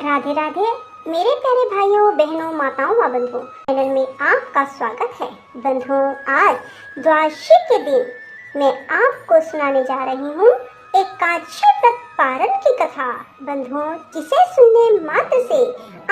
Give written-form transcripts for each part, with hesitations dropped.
राधे राधे मेरे प्यारे भाइयों बहनों माताओं व बंधुओं, चैनल में आपका स्वागत है। बंधुओं, आज द्वादशी के दिन मैं आपको सुनाने जा रही हूँ एकादशी व्रत पारण की कथा। बंधुओं, जिसे सुनने मात्र से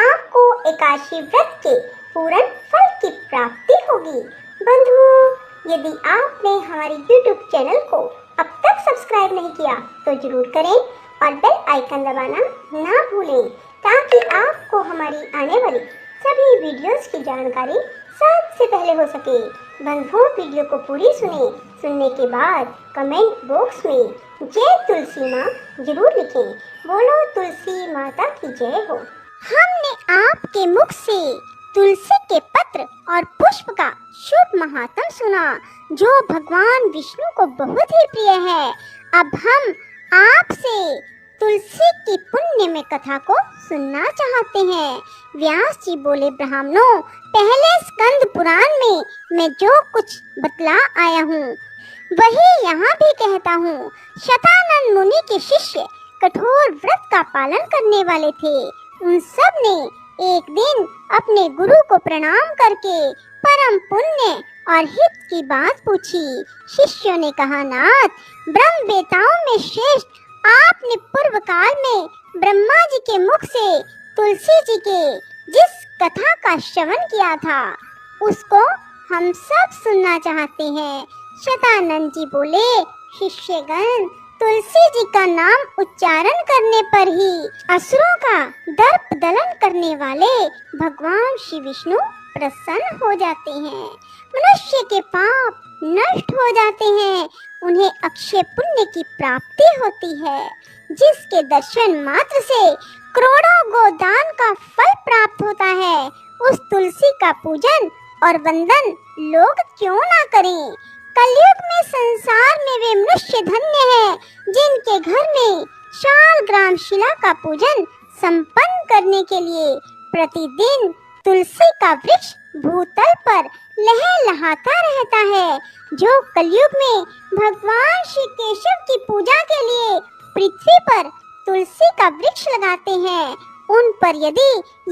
आपको एकादशी व्रत के पूर्ण फल की प्राप्ति होगी। बंधुओं, यदि आपने हमारी YouTube चैनल को अब तक सब्सक्राइब नहीं किया तो जरूर करें और बेल आइकन दबाना ना भूलें, ताकि आपको हमारी आने वाली सभी वीडियोस की जानकारी सबसे पहले हो सके। बंधुओं, वीडियो को पूरी सुनने के बाद कमेंट बॉक्स में जय तुलसी माँ जरूर लिखें। बोलो तुलसी माता की जय हो। हमने आपके मुख से तुलसी के पत्र और पुष्प का शुभ महात्म सुना, जो भगवान विष्णु को बहुत ही प्रिय है। अब हम आपसे तुलसी की पुण्य में कथा को सुनना चाहते हैं। व्यास जी बोले, ब्राह्मणों, पहले स्कंद पुराण में मैं जो कुछ बतला आया हूँ वही यहाँ भी कहता हूँ। शतानंद मुनि के शिष्य कठोर व्रत का पालन करने वाले थे। उन सब ने एक दिन अपने गुरु को प्रणाम करके परम पुण्य और हित की बात पूछी। शिष्यों ने कहा, नाथ, ब्रह्म वेताओं में श्रेष्ठ आपने पूर्व काल में ब्रह्मा जी के मुख से तुलसी जी के जिस कथा का श्रवण किया था उसको हम सब सुनना चाहते हैं। शतानंद जी बोले, शिष्यगण, तुलसी जी का नाम उच्चारण करने पर ही असुरों का दर्प दलन करने वाले भगवान श्री विष्णु प्रसन्न हो जाते हैं। मनुष्य के पाप नष्ट हो जाते हैं, उन्हें अक्षय पुण्य की प्राप्ति होती है, जिसके दर्शन मात्र से करोड़ों गोदान का फल प्राप्त होता है। उस तुलसी का पूजन और वंदन लोग क्यों ना करें। कलयुग में संसार में वे मनुष्य धन्य हैं जिनके घर में शाल ग्राम शिला का पूजन संपन्न करने के लिए प्रतिदिन तुलसी का वृक्ष भूतल पर लहलहाता रहता है। जो कलयुग में भगवान श्री केशव की पूजा के लिए पृथ्वी पर तुलसी का वृक्ष लगाते हैं, उन पर यदि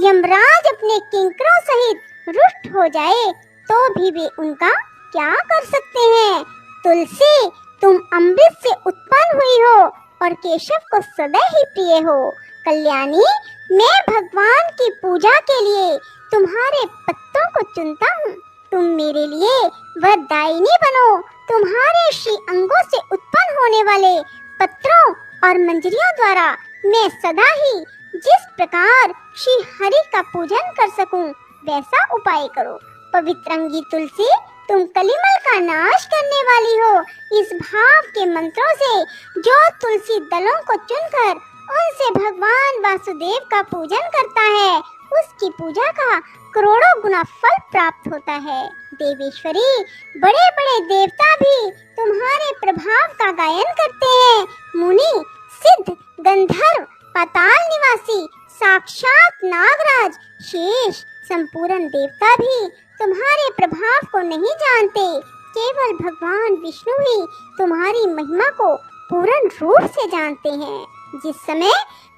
यमराज अपने किंकरों सहित रुष्ट हो जाए तो भी वे उनका क्या कर सकते हैं। तुलसी, तुम अमृत से उत्पन्न हुई हो और केशव को सदा ही प्रिय हो। कल्याणी, मैं भगवान की पूजा के लिए तुम्हारे पत्तों को चुनता हूँ। तुम मेरे लिए वरदायिनी बनो। तुम्हारे श्री अंगों से उत्पन्न होने वाले पत्रों और मंजरियों द्वारा मैं सदा ही जिस प्रकार श्री हरि का पूजन कर सकूं वैसा उपाय करो। पवित्र अंगी तुलसी, तुम कलिमल का नाश करने वाली हो। इस भाव के मंत्रों से जो तुलसी दलों को चुनकर उनसे भगवान वासुदेव का पूजन करता है, उसकी पूजा का करोड़ों गुना फल प्राप्त होता है। देवेश्वरी, बड़े बड़े देवता भी तुम्हारे प्रभाव का गायन करते हैं। मुनि, सिद्ध, गंधर्व, पाताल निवासी, साक्षात नागराज, शेष, संपूर्ण देवता भी तुम्हारे प्रभाव को नहीं जानते। केवल भगवान विष्णु ही तुम्हारी महिमा को पूर्ण रूप से जानते हैं। जिस समय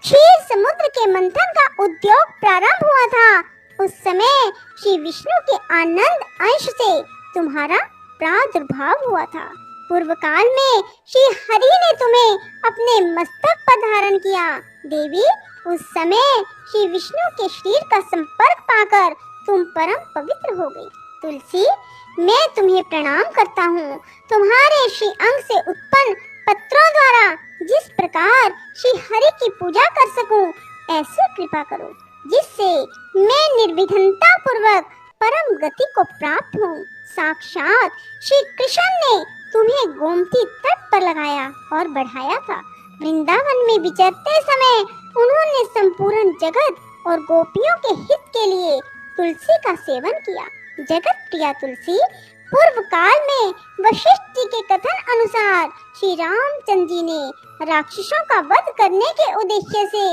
क्षीर समुद्र के मंथन का उद्योग प्रारंभ हुआ था, उस समय श्री विष्णु के आनंद अंश से तुम्हारा प्रादुर्भाव हुआ था। पूर्व काल में श्री हरि ने तुम्हें अपने मस्तक पर धारण किया। देवी, उस समय श्री विष्णु के शरीर का संपर्क पाकर तुम परम पवित्र हो गई। तुलसी, मैं तुम्हें प्रणाम करता हूँ। तुम्हारे श्री अंग से उत्पन्न पत्रों द्वारा जिस प्रकार श्री हरि की पूजा कर सकूं, ऐसी कृपा करो जिससे मैं निर्विघ्नता पूर्वक परम गति को प्राप्त हूँ। साक्षात श्री कृष्ण ने तुम्हें गोमती तट पर लगाया और बढ़ाया था। वृंदावन में विचरते समय उन्होंने संपूर्ण जगत और गोपियों के हित के लिए तुलसी का सेवन किया। जगत प्रिया तुलसी, पूर्व काल में वशिष्ठ जी के कथन अनुसार श्री रामचंद्र जी ने राक्षसों का वध करने के उद्देश्य से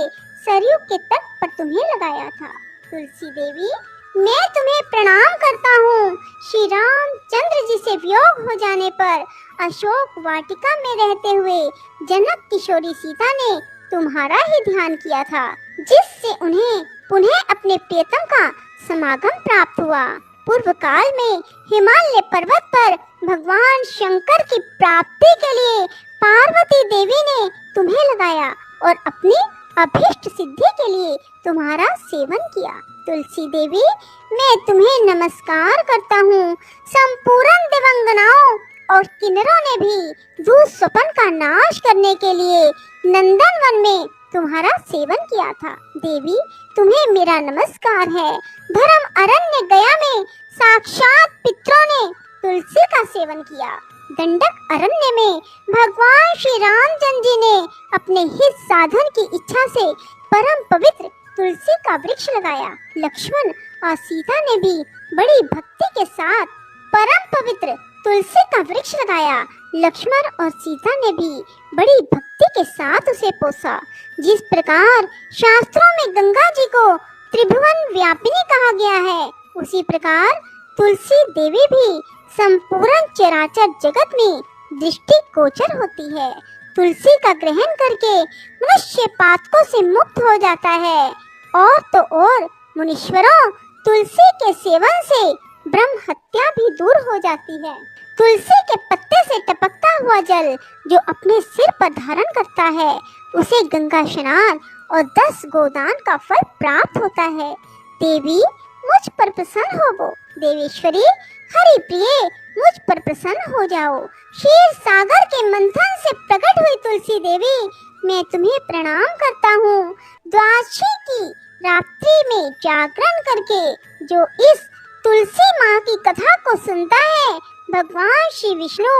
सरयू के तट पर तुम्हें लगाया था। तुलसी देवी, मैं तुम्हें प्रणाम करता हूँ। श्री रामचंद्र जी से वियोग हो जाने पर अशोक वाटिका में रहते हुए जनक किशोरी सीता ने तुम्हारा ही ध्यान किया था, जिससे उन्हें पुनः अपने प्रियतम का समागम प्राप्त हुआ। पूर्व काल में हिमालय पर्वत पर भगवान शंकर की प्राप्ति के लिए पार्वती देवी ने तुम्हें लगाया और अपनी अभीष्ट सिद्धि के लिए तुम्हारा सेवन किया। तुलसी देवी, मैं तुम्हें नमस्कार करता हूँ। संपूर्ण दिवंगनाओं और किन्नरों ने भी दुःस्वप्न का नाश करने के लिए नंदनवन में तुम्हारा सेवन किया था। देवी, तुम्हें मेरा नमस्कार है। धर्म अरण्य गया में साक्षात पितरों ने तुलसी का सेवन किया। दंडक अरण्य में भगवान श्री रामचंद्र जी ने अपने हित साधन की इच्छा से परम पवित्र तुलसी का वृक्ष लगाया। लक्ष्मण और सीता ने भी बड़ी भक्ति के साथ परम पवित्र तुलसी का वृक्ष लगाया। लक्ष्मण और सीता ने भी बड़ी भक्ति के साथ उसे पोसा। जिस प्रकार शास्त्रों में गंगा जी को त्रिभुवन व्यापिनी कहा गया है, उसी प्रकार तुलसी देवी भी संपूर्ण चराचर जगत में दृष्टि गोचर होती है। तुलसी का ग्रहण करके मनुष्य पातकों से मुक्त हो जाता है। और तो और मुनीश्वरों, तुलसी के सेवन से ब्रह्म हत्या भी दूर हो जाती है। तुलसी के पत्ते से टपकता हुआ जल जो अपने सिर पर धारण करता है, उसे गंगा स्नान और 10 गोदान का फल प्राप्त होता है। देवी, मुझ पर प्रसन्न होवो। देवेश्वरी, हरि प्रिय, मुझ पर प्रसन्न हो जाओ। क्षीर सागर के मंथन से प्रकट हुई तुलसी देवी, मैं तुम्हें प्रणाम करता हूँ। द्वादशी की रात्रि में जागरण करके जो इस तुलसी माँ की कथा को सुनता है, भगवान श्री विष्णु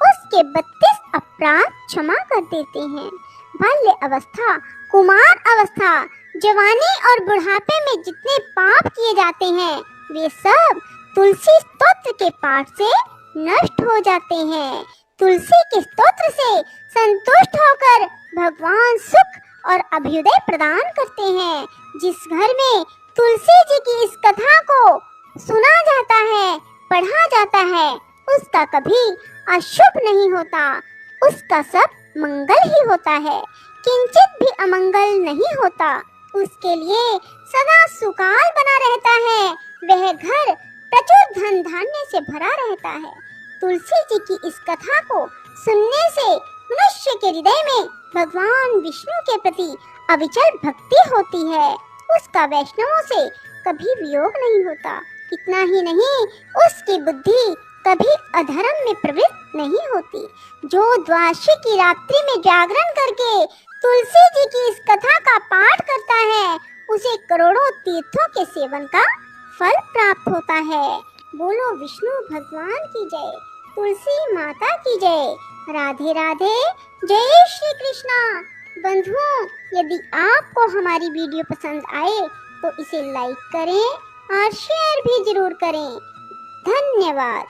उसके 32 अपराध क्षमा कर देते हैं। बाल्य अवस्था, कुमार अवस्था, जवानी और बुढ़ापे में जितने पाप किए जाते हैं, वे सब तुलसी स्तोत्र के पाठ से नष्ट हो जाते हैं। तुलसी के स्तोत्र से संतुष्ट होकर भगवान सुख और अभ्युदय प्रदान करते हैं। जिस घर में तुलसी जी की इस कथा को सुना जाता है, पढ़ा जाता है, उसका कभी अशुभ नहीं होता, उसका सब मंगल ही होता है, किंचित भी अमंगल नहीं होता। उसके लिए सदा सुकाल बना रहता है, वह घर प्रचुर धन धान्य से भरा रहता है। तुलसी जी की इस कथा को सुनने से मनुष्य के हृदय में भगवान विष्णु के प्रति अविचल भक्ति होती है, उसका वैष्णवों से कभी वियोग नहीं होता। इतना ही नहीं, उसकी बुद्धि कभी अधर्म में प्रवृत्त नहीं होती। जो द्वादशी की रात्रि में जागरण करके तुलसी जी की इस कथा का पाठ करता है, उसे करोड़ों तीर्थों के सेवन का फल प्राप्त होता है। बोलो विष्णु भगवान की जय, तुलसी माता की जय। राधे राधे, जय श्री कृष्णा। बंधुओं, यदि आपको हमारी वीडियो पसंद आए तो इसे लाइक करें और शेयर भी जरूर करें। धन्यवाद।